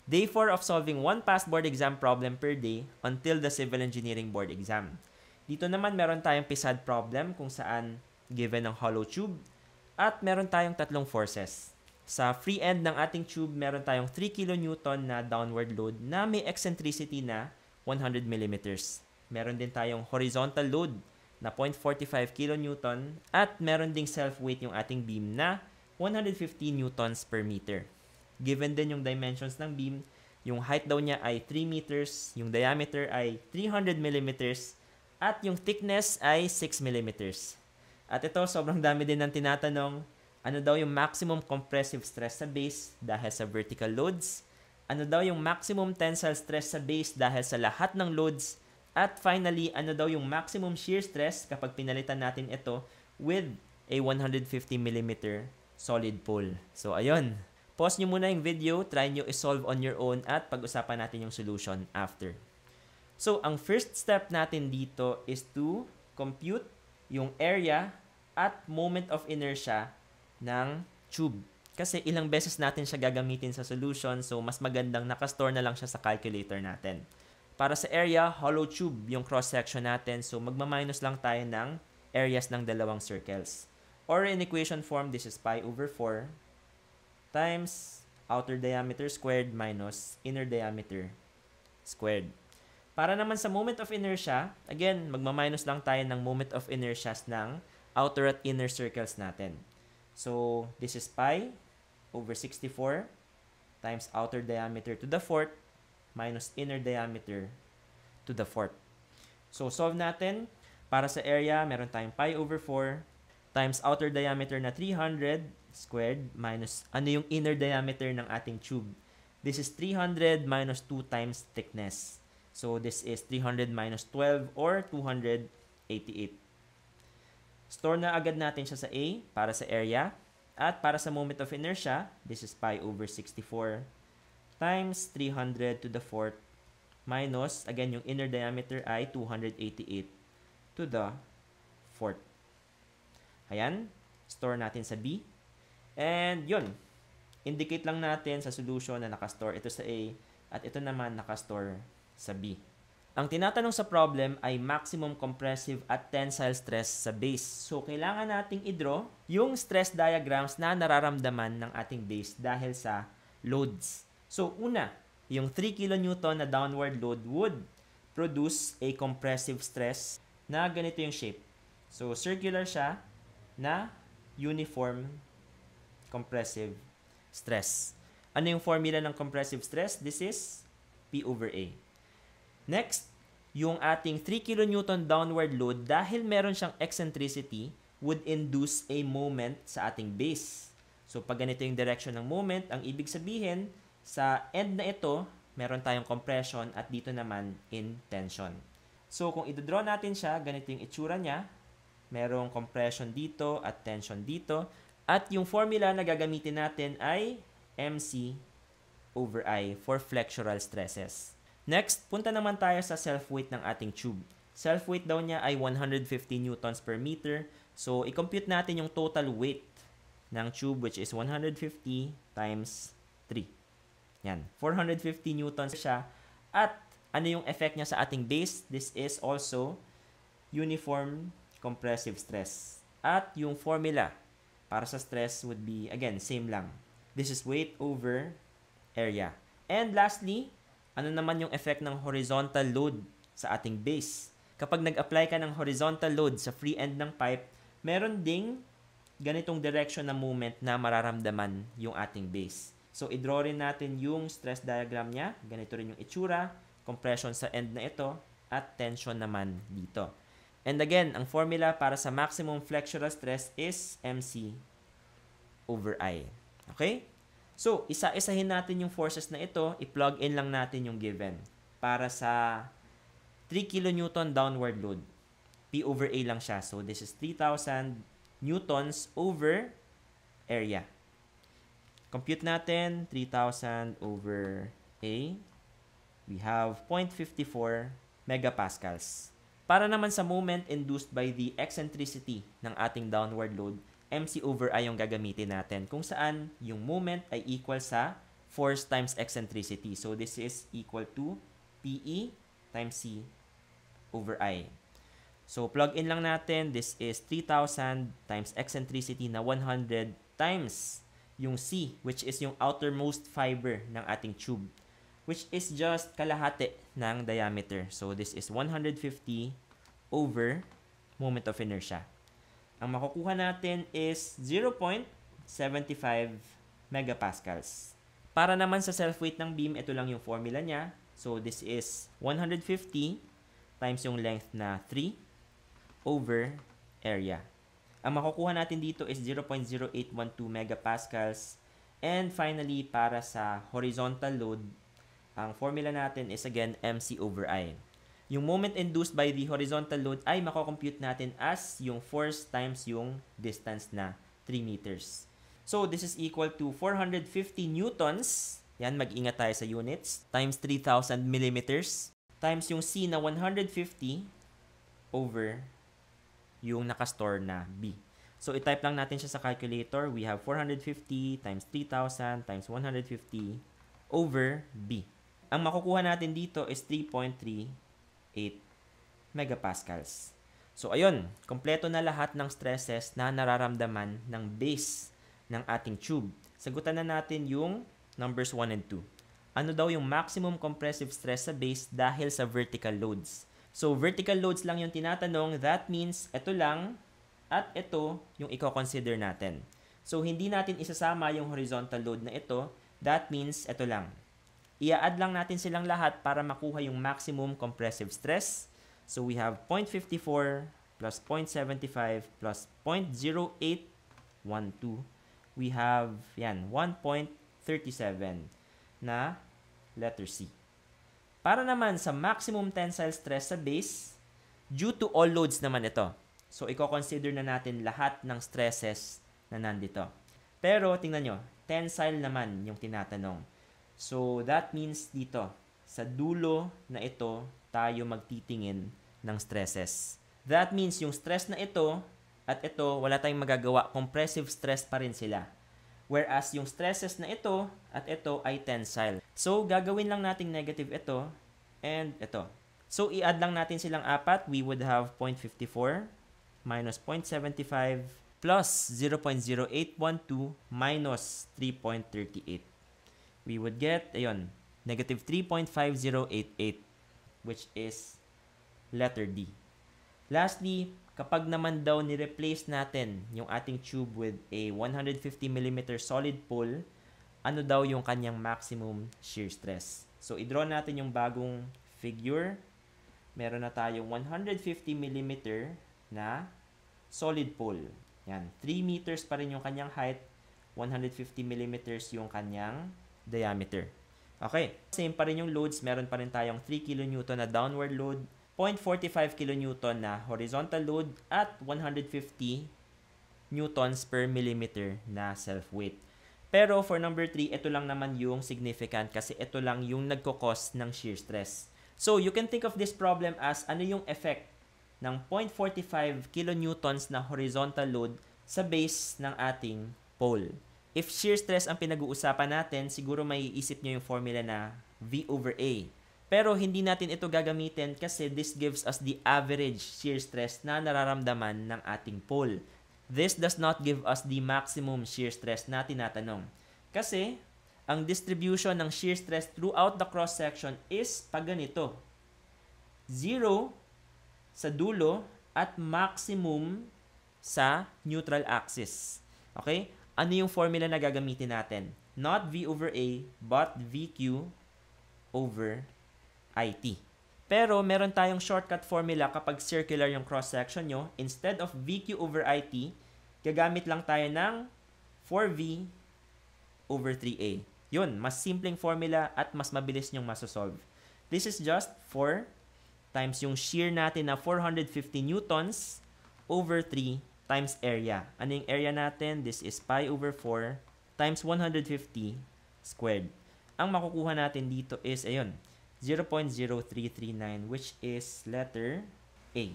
Day 4 of solving one past board exam problem per day until the civil engineering board exam. Dito naman meron tayong PSAD problem kung saan given ng hollow tube at meron tayong tatlong forces. Sa free end ng ating tube, meron tayong 3 kN na downward load na may eccentricity na 100 mm. Meron din tayong horizontal load na 0.45 kN at meron ding self-weight yung ating beam na 150 newtons per meter. Given din yung dimensions ng beam, yung height daw niya ay 3 meters, yung diameter ay 300 millimeters, at yung thickness ay 6 millimeters. At ito, sobrang dami din ng tinatanong, ano daw yung maximum compressive stress sa base dahil sa vertical loads? Ano daw yung maximum tensile stress sa base dahil sa lahat ng loads? At finally, ano daw yung maximum shear stress kapag pinalitan natin ito with a 150 mm solid pole? So, ayun. Pause nyo muna yung video, try nyo i-solve on your own at pag-usapan natin yung solution after. So, ang first step natin dito is to compute yung area at moment of inertia ng tube. Kasi ilang beses natin siya gagamitin sa solution, so mas magandang nakastore na lang siya sa calculator natin. Para sa area, hollow tube yung cross-section natin, so magma-minus lang tayo ng areas ng dalawang circles. Or in equation form, this is pi over 4 times outer diameter squared minus inner diameter squared. Para naman sa moment of inertia, again, magma-minus lang tayo ng moment of inertia ng outer at inner circles natin. So, this is pi over 64 times outer diameter to the fourth minus inner diameter to the fourth. So, solve natin. Para sa area, meron tayong pi over 4 times outer diameter na 300 squared minus ano yung inner diameter ng ating tube. This is 300 minus 2 times thickness. So, this is 300 minus 12 or 288. Store na agad natin siya sa A para sa area. At para sa moment of inertia, this is pi over 64 times 300 to the fourth minus, again, yung inner diameter ay 288 to the fourth. Ayan, store natin sa B. And yun, indicate lang natin sa solution na nakastore ito sa A at ito naman nakastore sa B. Ang tinatanong sa problem ay maximum compressive at tensile stress sa base. So, kailangan nating i-draw yung stress diagrams na nararamdaman ng ating base dahil sa loads. So, una, yung 3 kN na downward load would produce a compressive stress na ganito yung shape. So, circular siya na uniform compressive stress. Ano yung formula ng compressive stress? This is P over A. Next, yung ating 3 kN downward load, dahil meron siyang eccentricity, would induce a moment sa ating base. So, pag ganito yung direction ng moment, ang ibig sabihin, sa end na ito, meron tayong compression at dito naman in tension. So, kung i-draw natin siya, ganito yung itsura niya. Merong compression dito at tension dito. At yung formula na gagamitin natin ay MC over I for flexural stresses. Next, punta naman tayo sa self-weight ng ating tube. Self-weight daw niya ay 150 newtons per meter. So, i-compute natin yung total weight ng tube which is 150 times 3. Yan, 450 newtons siya. At ano yung effect niya sa ating base? This is also uniform compressive stress. At yung formula para sa stress would be, again, same lang. This is weight over area. And lastly, ano naman yung effect ng horizontal load sa ating base? Kapag nag-apply ka ng horizontal load sa free end ng pipe, meron ding ganitong direction na movement na mararamdaman yung ating base. So, i-draw rin natin yung stress diagram niya. Ganito rin yung itsura, compression sa end na ito, at tension naman dito. And again, ang formula para sa maximum flexural stress is MC over I. Okay? So, isa-isahin natin yung forces na ito, i-plug in lang natin yung given. Para sa 3 kN downward load, P over A lang siya. So, this is 3,000 newtons over area. Compute natin, 3,000 over A. We have 0.54 megapascals. Para naman sa moment induced by the eccentricity ng ating downward load, MC over I yung gagamitin natin kung saan yung moment ay equal sa force times eccentricity. So this is equal to PE times C over I. So plug in lang natin, this is 3,000 times eccentricity na 100 times yung C, which is yung outermost fiber ng ating tube, which is just kalahati ng diameter. So this is 150 over moment of inertia. Ang makukuha natin is 0.75 megapascals. Para naman sa self-weight ng beam, ito lang yung formula niya. So this is 150 times yung length na 3 over area. Ang makukuha natin dito is 0.0812 megapascals. And finally, para sa horizontal load, ang formula natin is again MC over I. Yung moment induced by the horizontal load ay makocompute natin as yung force times yung distance na 3 meters. So this is equal to 450 newtons. Yan, mag-ingat tayo sa units. Times 3,000 millimeters. Times yung C na 150 over yung nakastore na B. So, i-type lang natin siya sa calculator. We have 450 times 3,000 times 150 over B. Ang makukuha natin dito is 3.38 megapascals. So, ayun. Kompleto na lahat ng stresses na nararamdaman ng base ng ating tube. Sagutan na natin yung numbers 1 and 2. Ano daw yung maximum compressive stress sa base dahil sa vertical loads? So, vertical loads lang yung tinatanong. That means, ito lang at ito yung i-consider natin. So, hindi natin isasama yung horizontal load na ito. That means, ito lang. I-add lang natin silang lahat para makuha yung maximum compressive stress. So, we have 0.54 plus 0.75 plus 0.0812. We have, yan, 1.37 na letter C. Para naman sa maximum tensile stress sa base, due to all loads naman ito. So, i-consider na natin lahat ng stresses na nandito. Pero, tingnan nyo, tensile naman yung tinatanong. So, that means dito, sa dulo na ito, tayo magtitingin ng stresses. That means yung stress na ito at ito, wala tayong magagawa. Compressive stress pa rin sila. Whereas yung stresses na ito at ito ay tensile. So, gagawin lang nating negative ito and ito. So, i-add lang natin silang apat. We would have 0.54 minus 0.75 plus 0.0812 minus 3.38. We would get, ayun, negative 3.5088, which is letter D. Lastly, kapag naman daw ni-replace natin yung ating tube with a 150mm solid pole, ano daw yung kanyang maximum shear stress? So, i-draw natin yung bagong figure. Meron na tayong 150mm na solid pole. Yan, 3 meters pa rin yung kanyang height, 150mm yung kanyang diameter. Okay, same pa rin yung loads. Meron pa rin tayong 3 kN na downward load, 0.45 kN na horizontal load, at 150 newtons per millimeter na self-weight. Pero for number 3, ito lang naman yung significant kasi ito lang yung nagkakos ng shear stress. So, you can think of this problem as ano yung effect ng 0.45 kilonewtons na horizontal load sa base ng ating pole. If shear stress ang pinag-uusapan natin, siguro may iisip nyo yung formula na V over A. Pero hindi natin ito gagamitin kasi this gives us the average shear stress na nararamdaman ng ating pole. This does not give us the maximum shear stress na tinatanong. Kasi ang distribution ng shear stress throughout the cross-section is pag ganito. 0 sa dulo at maximum sa neutral axis. Okay? Ano yung formula na gagamitin natin? Not V over A, but VQ over IT. Pero meron tayong shortcut formula kapag circular yung cross-section nyo. Instead of VQ over IT, gagamit lang tayo ng 4V over 3A. Yun, mas simpleng formula at mas mabilis nyong masosolve. This is just 4 times yung shear natin na 450 newtons over 3 times area. Ano yung area natin? This is pi over 4 times 150 squared. Ang makukuha natin dito is, ayun, 0.0339, which is letter A.